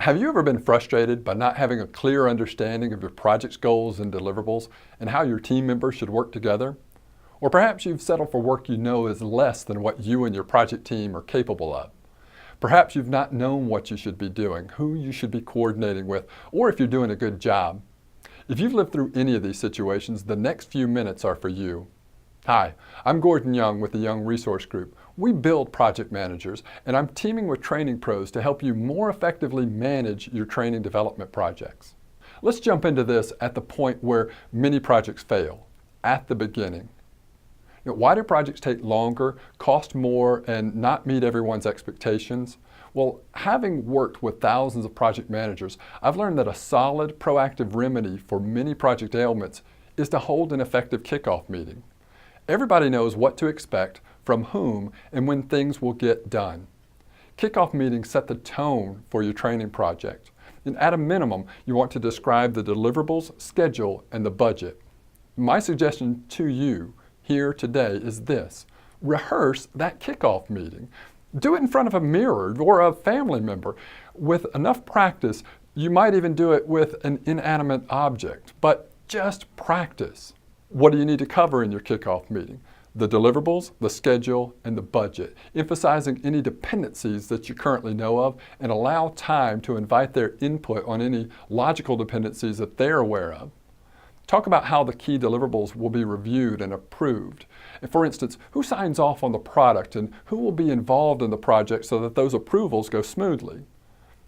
Have you ever been frustrated by not having a clear understanding of your project's goals and deliverables and how your team members should work together? Or perhaps you've settled for work you know is less than what you and your project team are capable of. Perhaps you've not known what you should be doing, who you should be coordinating with, or if you're doing a good job. If you've lived through any of these situations, the next few minutes are for you. Hi, I'm Gordon Young with the Young Resource Group. We build project managers, and I'm teaming with training pros to help you more effectively manage your training development projects. Let's jump into this at the point where many projects fail, at the beginning. Why do projects take longer, cost more, and not meet everyone's expectations? Well, having worked with thousands of project managers, I've learned that a solid, proactive remedy for many project ailments is to hold an effective kickoff meeting. Everybody knows what to expect, from whom, and when things will get done. Kickoff meetings set the tone for your training project. And at a minimum, you want to describe the deliverables, schedule, and the budget. My suggestion to you here today is this: rehearse that kickoff meeting. Do it in front of a mirror or a family member. With enough practice, you might even do it with an inanimate object, but just practice. What do you need to cover in your kickoff meeting? The deliverables, the schedule, and the budget, emphasizing any dependencies that you currently know of, and allow time to invite their input on any logical dependencies that they're aware of. Talk about how the key deliverables will be reviewed and approved. And for instance, who signs off on the product and who will be involved in the project so that those approvals go smoothly.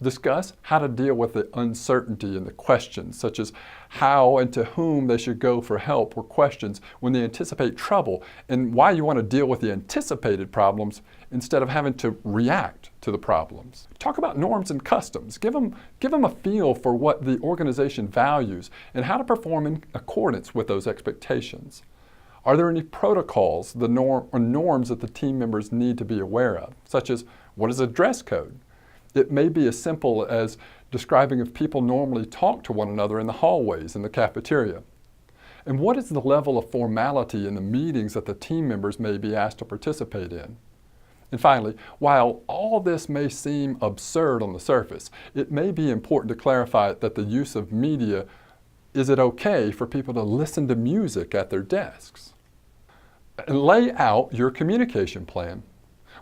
Discuss how to deal with the uncertainty and the questions, such as how and to whom they should go for help or questions when they anticipate trouble, and why you want to deal with the anticipated problems instead of having to react to the problems. Talk about norms and customs. Give them a feel for what the organization values and how to perform in accordance with those expectations. Are there any protocols, or norms that the team members need to be aware of, such as what is a dress code? It may be as simple as describing if people normally talk to one another in the hallways in the cafeteria. And what is the level of formality in the meetings that the team members may be asked to participate in? And finally, while all this may seem absurd on the surface, it may be important to clarify that the use of media, is it okay for people to listen to music at their desks? And lay out your communication plan.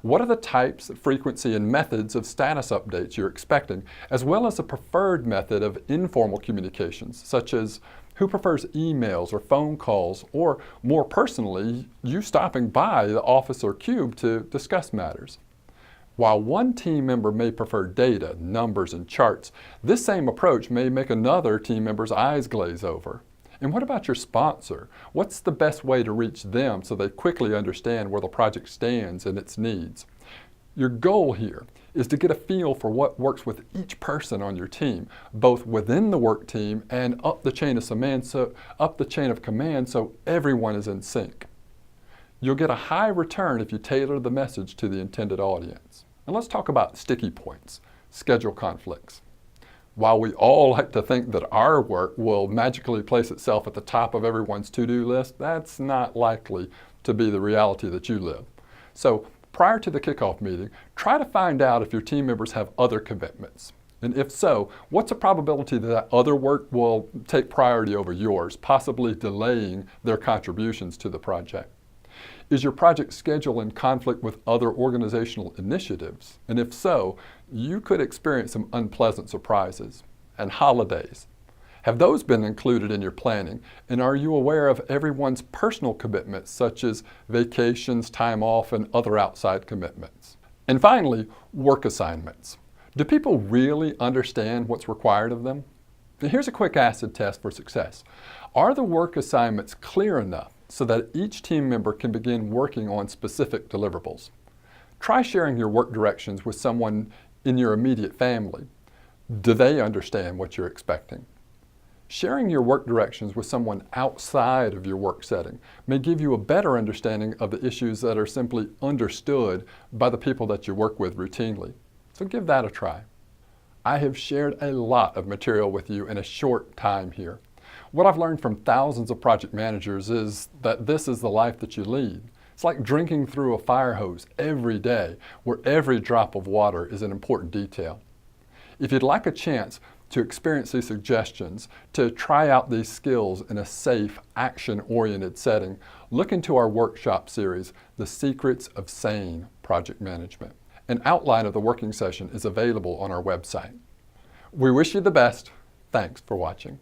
What are the types, frequency, and methods of status updates you're expecting, as well as a preferred method of informal communications, such as who prefers emails or phone calls, or more personally, you stopping by the office or cube to discuss matters. While one team member may prefer data, numbers, and charts, this same approach may make another team member's eyes glaze over. And what about your sponsor? What's the best way to reach them so they quickly understand where the project stands and its needs? Your goal here is to get a feel for what works with each person on your team, both within the work team and up the chain of command so everyone is in sync. You'll get a high return if you tailor the message to the intended audience. And let's talk about sticky points, schedule conflicts. While we all like to think that our work will magically place itself at the top of everyone's to-do list, that's not likely to be the reality that you live. So prior to the kickoff meeting, try to find out if your team members have other commitments. And if so, what's the probability that other work will take priority over yours, possibly delaying their contributions to the project? Is your project schedule in conflict with other organizational initiatives? And if so, you could experience some unpleasant surprises. And holidays. Have those been included in your planning? And are you aware of everyone's personal commitments, such as vacations, time off, and other outside commitments? And finally, work assignments. Do people really understand what's required of them? Now here's a quick acid test for success. Are the work assignments clear enough so that each team member can begin working on specific deliverables? Try sharing your work directions with someone in your immediate family. Do they understand what you're expecting? Sharing your work directions with someone outside of your work setting may give you a better understanding of the issues that are simply understood by the people that you work with routinely. So give that a try. I have shared a lot of material with you in a short time here. What I've learned from thousands of project managers is that this is the life that you lead. It's like drinking through a fire hose every day, where every drop of water is an important detail. If you'd like a chance to experience these suggestions, to try out these skills in a safe, action-oriented setting, look into our workshop series, The Secrets of Sane Project Management. An outline of the working session is available on our website. We wish you the best. Thanks for watching.